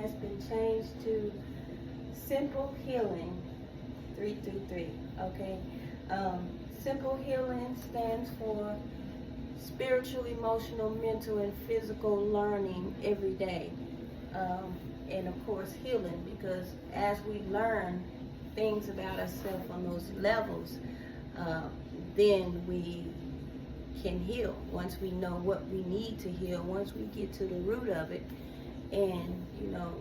has been changed to Simple Healing 333. Okay. Simple Healing stands for spiritual, emotional, mental, and physical learning every day. And of course, healing, because as we learn things about ourselves on those levels, then we can heal once we know what we need to heal, once we get to the root of it. And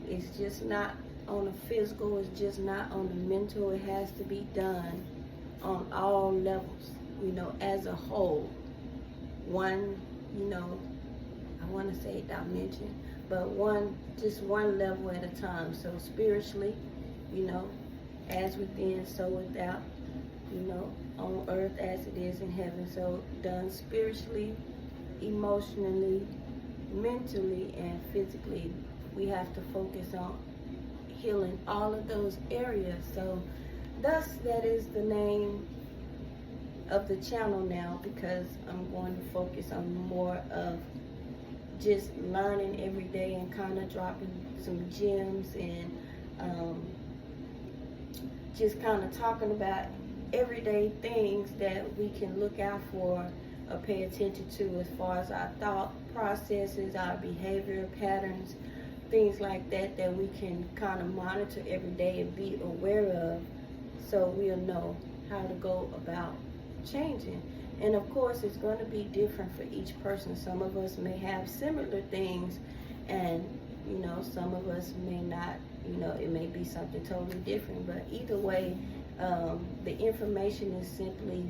it's just not on the physical, it's just not on the mental. It has to be done on all levels, as a whole. One, I want to say dimension, but just one level at a time. So spiritually, as within, so without, on earth as it is in heaven. So done spiritually, emotionally, mentally, and physically. We have to focus on healing all of those areas. So thus, that is the name of the channel now, because I'm going to focus on more of just learning every day and kind of dropping some gems and just kind of talking about everyday things that we can look out for or pay attention to, as far as our thought processes, our behavior patterns, things like that, that we can kind of monitor every day and be aware of, so we'll know how to go about changing. And of course, it's going to be different for each person. Some of us may have similar things, and some of us may not. It may be something totally different. But either way, the information is simply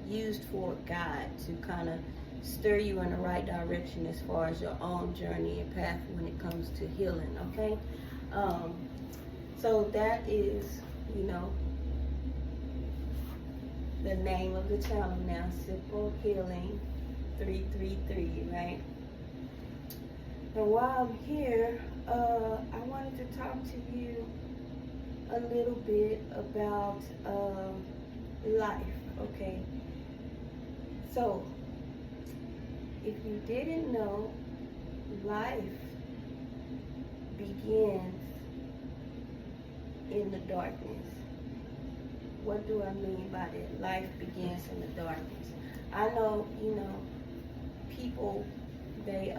used for a guide to kind of stir you in the right direction as far as your own journey and path when it comes to healing. Okay, so that is the name of the channel now, Simple Healing 333, right? And while I'm here, I wanted to talk to you a little bit about life, okay? So, if you didn't know, life begins in the darkness. What do I mean by that? Life begins in the darkness. I know, people, they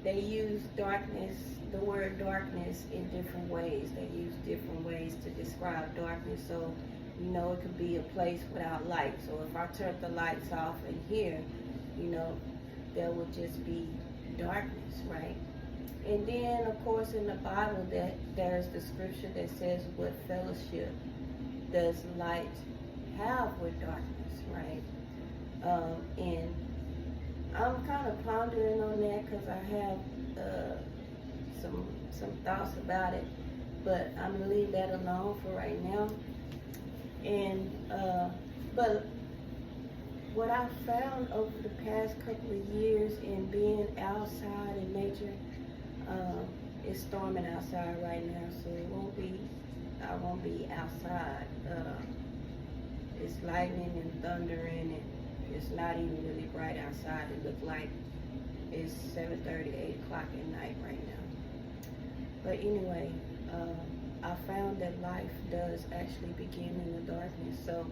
use darkness, the word darkness, in different ways. They use different ways to describe darkness. So, it could be a place without light. So if I turn the lights off in here, there will just be darkness, right? And then, of course, in the Bible, there's the scripture that says, what fellowship does light have with darkness, right? And I'm kind of pondering on that, because I have some thoughts about it, but I'm going to leave that alone for right now. And but what I've found over the past couple of years in being outside in nature, it's storming outside right now, so I won't be outside. It's lightning and thundering, and it's not even really bright outside. It looks like it's 7:30, 8 o'clock at night right now. But anyway, I found that life does actually begin in the darkness. So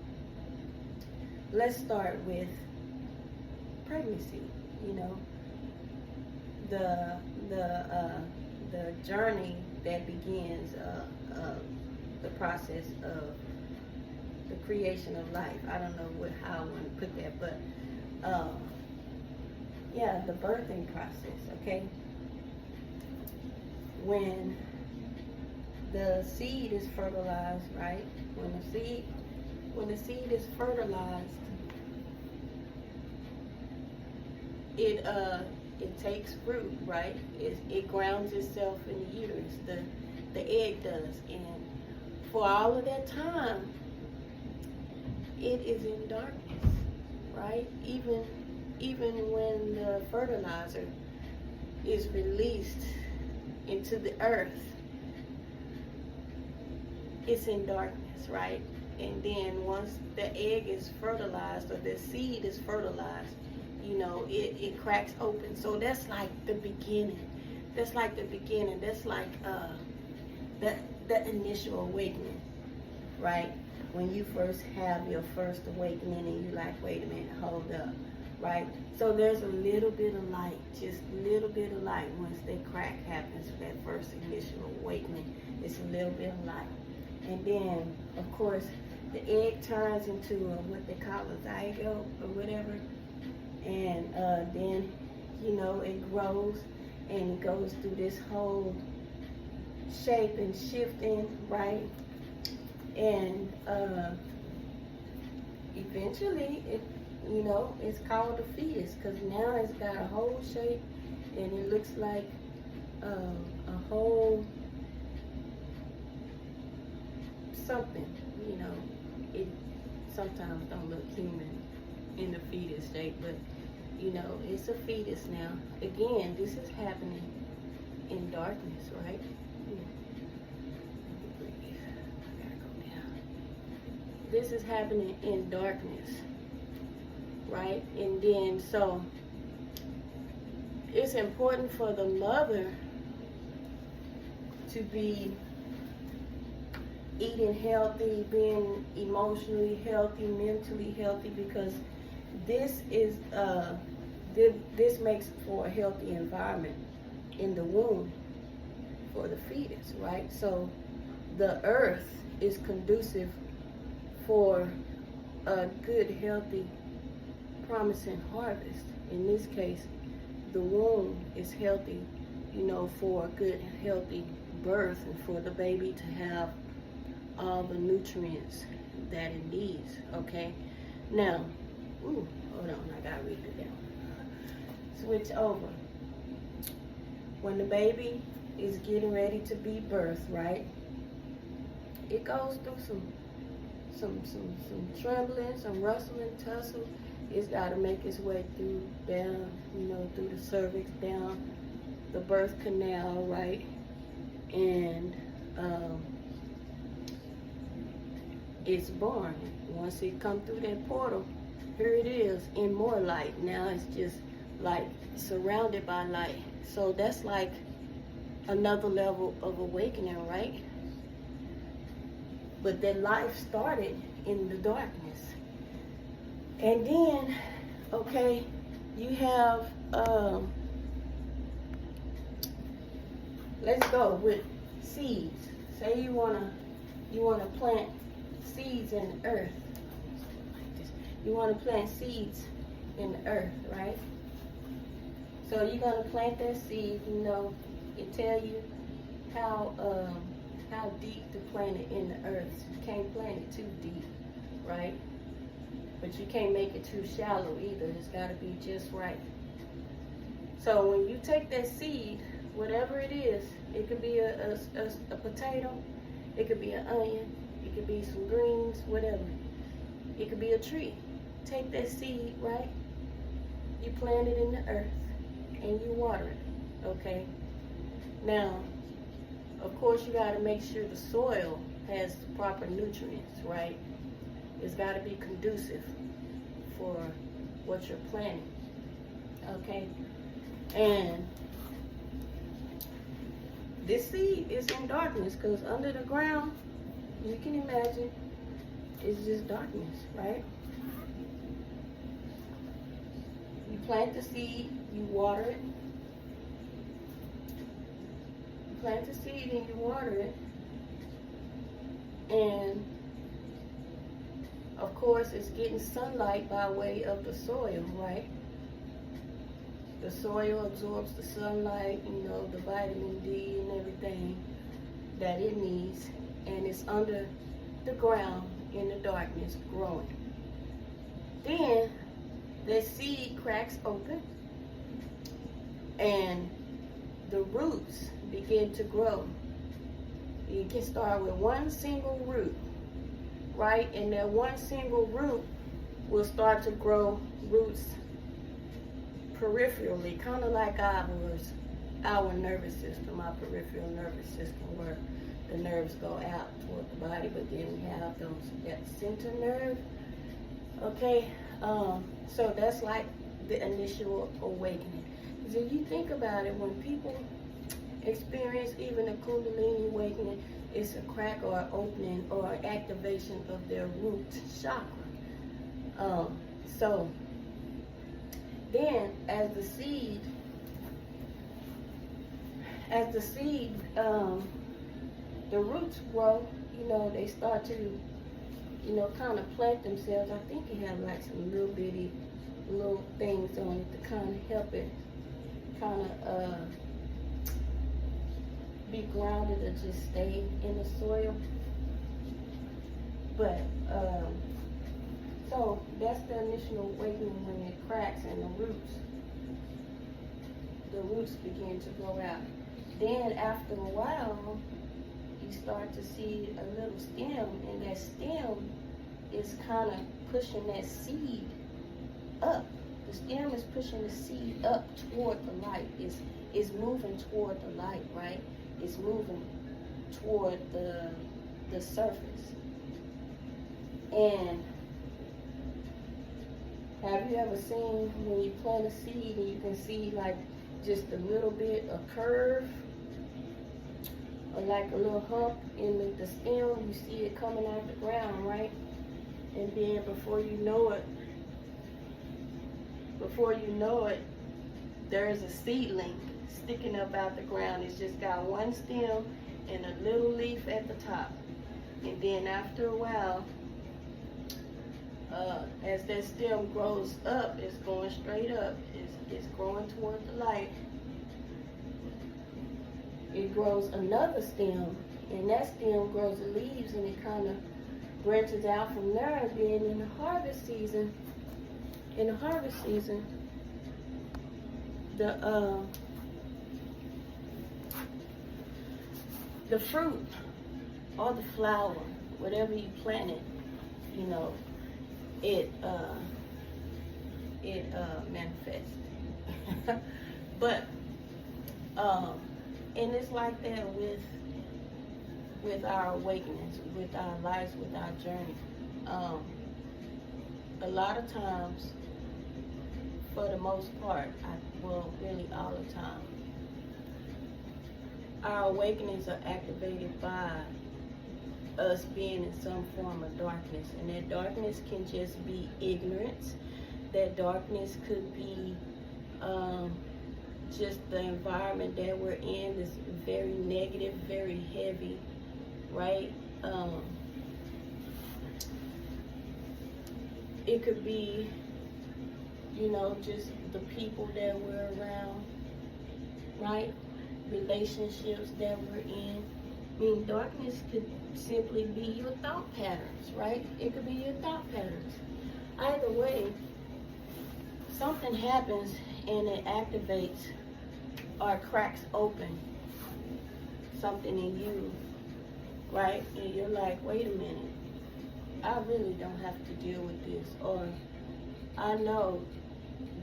let's start with pregnancy. The journey that begins the process of the creation of life. I don't know how I want to put that, but the birthing process. Okay, when the seed is fertilized, right? When the seed is fertilized, it takes root, right? It grounds itself in the uterus. The egg does, and for all of that time, it is in darkness, right? Even when the fertilizer is released into the earth, it's in darkness, right? And then once the egg is fertilized, or the seed is fertilized, it cracks open. So that's like the beginning. That's like the beginning. That's like the initial awakening, right? When you first have your first awakening and you're like, wait a minute, hold up, right? So there's a little bit of light, just a little bit of light once that crack happens, that first initial awakening. It's a little bit of light. And then, of course, the egg turns into what they call a zygote or whatever. And then, you know, it grows and it goes through this whole shape and shifting, right? And eventually, you know, it's called a fetus because now it's got a whole shape and it looks like a whole something, you know. It sometimes don't look human in the fetus shape, but you know, it's a fetus now. Again, this is happening in darkness, right? This is happening in darkness, right? And then, so it's important for the mother to be eating healthy, being emotionally healthy, mentally healthy, because this is this makes for a healthy environment in the womb for the fetus, right? So the earth is conducive for a good, healthy, promising harvest. In this case, the womb is healthy, you know, for a good, healthy birth and for the baby to have all the nutrients that it needs, okay? Now, hold on, I gotta read it down. Switch over. When the baby is getting ready to be birthed, right? It goes through some trembling, some rustling, tussle. It's got to make its way through, down, you know, through the cervix, down the birth canal, right? And it's born. Once it comes through that portal, here it is in more light. Now it's just like surrounded by light. So that's like another level of awakening, right? But that life started in the darkness. And then, okay, you have, let's go with seeds. Say you wanna plant seeds in the earth. You wanna plant seeds in the earth, right? So you're gonna plant that seed, you know, it tell you how deep to plant it in the earth. So you can't plant it too deep, right? But you can't make it too shallow either. It's got to be just right. So when you take that seed, whatever it is, it could be a potato, it could be an onion, it could be some greens, whatever. It could be a tree. Take that seed, right? You plant it in the earth and you water it, okay? Now, of course, you got to make sure the soil has the proper nutrients, right? It's got to be conducive for what you're planting, okay? And this seed is in darkness because under the ground, you can imagine, it's just darkness, right? You plant the seed, you water it. Plant the seed and you water it, and of course it's getting sunlight by way of the soil, right? The soil absorbs the sunlight, you know, the vitamin D and everything that it needs, and it's under the ground in the darkness growing. Then the seed cracks open and the roots begin to grow. You can start with one single root, right? And that one single root will start to grow roots peripherally, kind of like our nervous system, our peripheral nervous system, where the nerves go out toward the body, but then we have that center nerve, okay? So that's like the initial awakening. Because if you think about it, when people experience even a Kundalini awakening, it's a crack or an opening or an activation of their root chakra. So then as the seed, the roots grow, they start to, kind of plant themselves. I think it has like some little bitty little things on it to kind of help it kind of be grounded or just stay in the soil. But so that's the initial awakening when it cracks and the roots begin to grow out. Then after a while, you start to see a little stem, and that stem is kind of pushing that seed up. The stem is pushing the seed up toward the light. It's moving toward the light, right? It's moving toward the surface. And have you ever seen when you plant a seed and you can see like just a little bit of curve or like a little hump in the stem? You see it coming out the ground, right? And then before you know it, there's a seedling sticking up out the ground. It's just got one stem and a little leaf at the top. And then after a while, as that stem grows up, it's going straight up. It's growing toward the light. It grows another stem, and that stem grows the leaves, and it kind of branches out from there. And then in the harvest season, the fruit or the flower, whatever you planted, it manifests. But and it's like that with our awakenings, with our lives, with our journey. A lot of times, for the most part, really all the time, our awakenings are activated by us being in some form of darkness. And that darkness can just be ignorance. That darkness could be just the environment that we're in is very negative, very heavy, right? It could be, just the people that we're around, right? Relationships that we're in. I mean, darkness could simply be your thought patterns, right? It could be your thought patterns. Either way, something happens and it activates or cracks open something in you, right? And you're like, wait a minute, I really don't have to deal with this. Or I know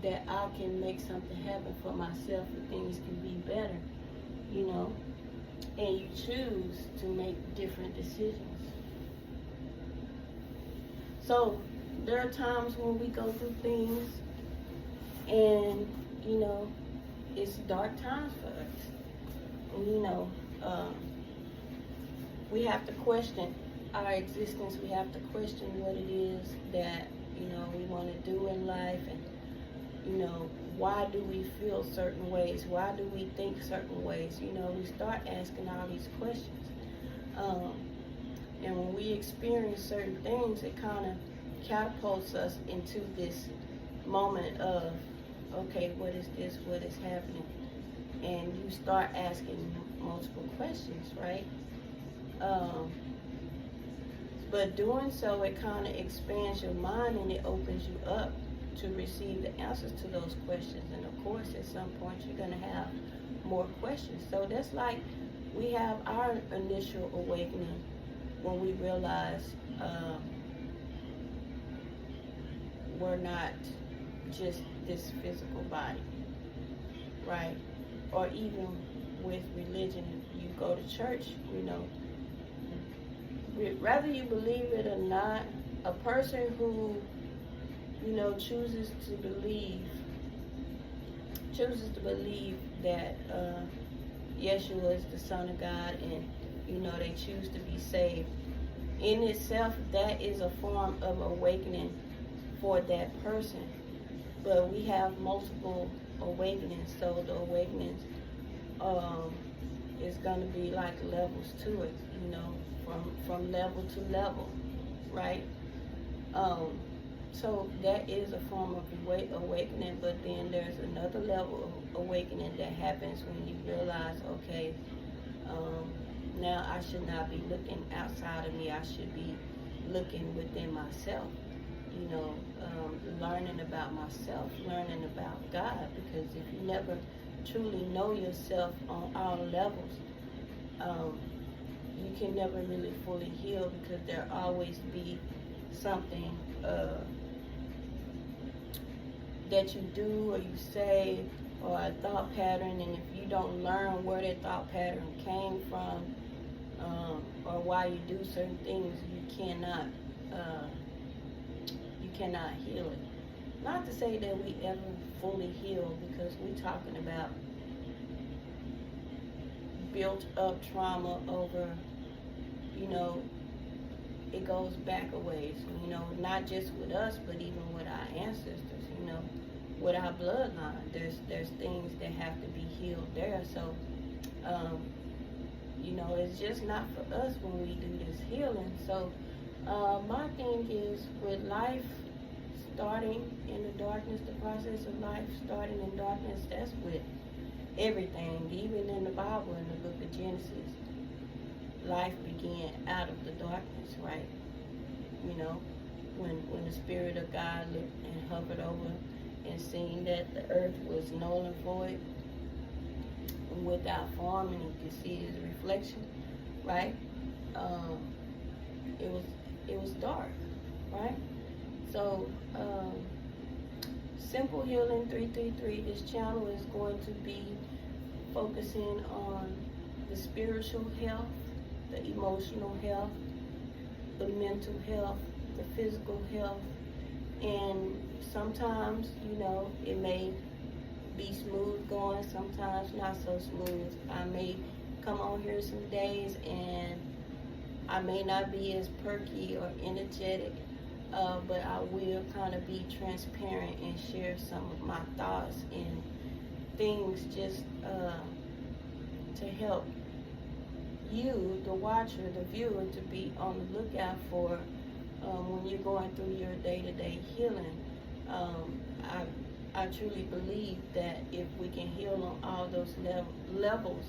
that I can make something happen for myself and things can be better, and you choose to make different decisions. So there are times when we go through things and, it's dark times for us. And, we have to question our existence. We have to question what it is that, we want to do in life. And, why do we feel certain ways? Why do we think certain ways? We start asking all these questions. And when we experience certain things, it kind of catapults us into this moment of, okay, what is this? What is happening? And you start asking multiple questions, right? But doing so, it kind of expands your mind and it opens you up to receive the answers to those questions. And of course, at some point, you're going to have more questions. So that's like we have our initial awakening when we realize we're not just this physical body, right? Or even with religion, you go to church, whether you believe it or not, a person who, chooses to believe that, Yeshua is the Son of God, and they choose to be saved. In itself, that is a form of awakening for that person. But we have multiple awakenings, so the awakenings is going to be like levels to it, from level to level, right? So that is a form of awakening, but then there's another level of awakening that happens when you realize, okay, now I should not be looking outside of me. I should be looking within myself, learning about myself, learning about God, because if you never truly know yourself on all levels, you can never really fully heal, because there always be something that you do or you say, or a thought pattern, and if you don't learn where that thought pattern came from, or why you do certain things, you cannot heal it. Not to say that we ever fully heal, because we're talking about built up trauma over, it goes back a ways, not just with us, but even with our ancestors, with our bloodline. There's things that have to be healed there. So, it's just not for us when we do this healing. So, my thing is, with life starting in the darkness, the process of life starting in darkness, that's with everything. Even in the Bible, in the book of Genesis, life began out of the darkness, right? When the Spirit of God looked and hovered over and seen that the earth was null and void, without form, and you could see his reflection, right? It was dark, right? So, Simple Healing 333, this channel is going to be focusing on the spiritual health, the emotional health, the mental health, the physical health, and sometimes, it may be smooth going, sometimes not so smooth. I may come on here some days and I may not be as perky or energetic, but I will kind of be transparent and share some of my thoughts and things just to help you, the watcher, the viewer, to be on the lookout for when you're going through your day-to-day healing. I truly believe that if we can heal on all those levels,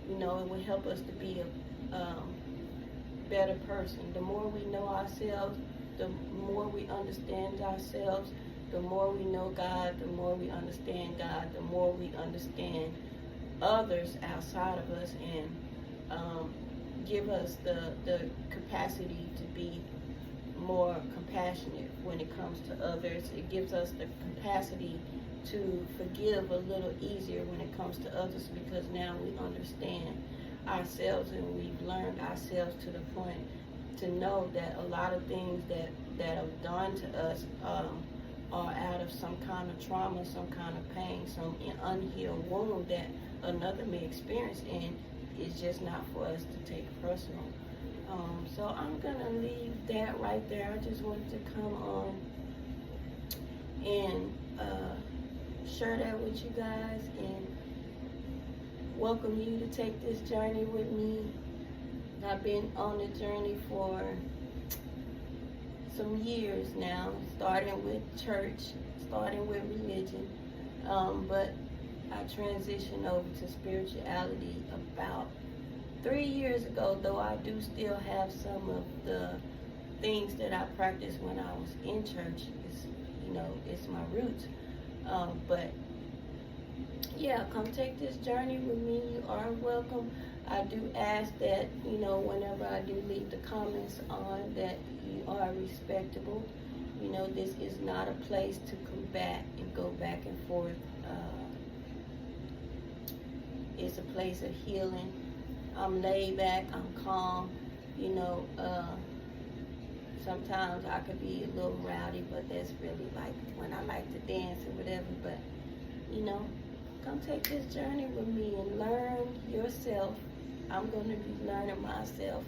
it will help us to be a better person. The more we know ourselves, the more we understand ourselves, the more we know God, the more we understand God, the more we understand others outside of us, and give us the capacity to be more compassionate when it comes to others. It gives us the capacity to forgive a little easier when it comes to others, because now we understand ourselves and we've learned ourselves to the point to know that a lot of things that are done to us are out of some kind of trauma, some kind of pain, some unhealed wound that another may experience, and it's just not for us to take personal. So I'm gonna leave that right there. I just wanted to come on and share that with you guys and welcome you to take this journey with me. I've been on the journey for some years now, starting with church, starting with religion, but I transitioned over to spirituality about 3 years ago, though I do still have some of the things that I practiced when I was in church. It's my roots. But yeah, come take this journey with me. You are welcome. I do ask that, whenever I do leave the comments on, that you are respectable. This is not a place to combat and go back and forth. It's a place of healing. I'm laid back, I'm calm, sometimes I could be a little rowdy, but that's really like when I like to dance or whatever, but, Come take this journey with me and learn yourself. I'm going to be learning myself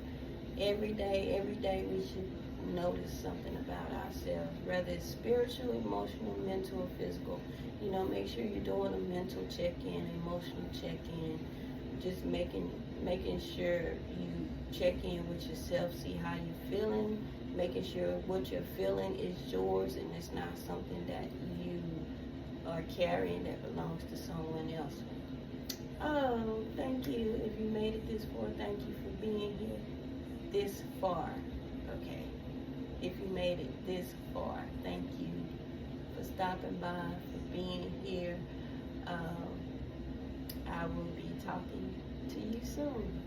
every day. Every day we should notice something about ourselves, whether it's spiritual, emotional, mental, or physical. You know, make sure you're doing a mental check-in, emotional check-in, just making sure you check in with yourself, see how you're feeling, making sure what you're feeling is yours and it's not something that you are carrying that belongs to someone else. Oh, thank you. If you made it this far, thank you for being here this far. Okay. If you made it this far, thank you for stopping by, for being here. I will be talking to you soon.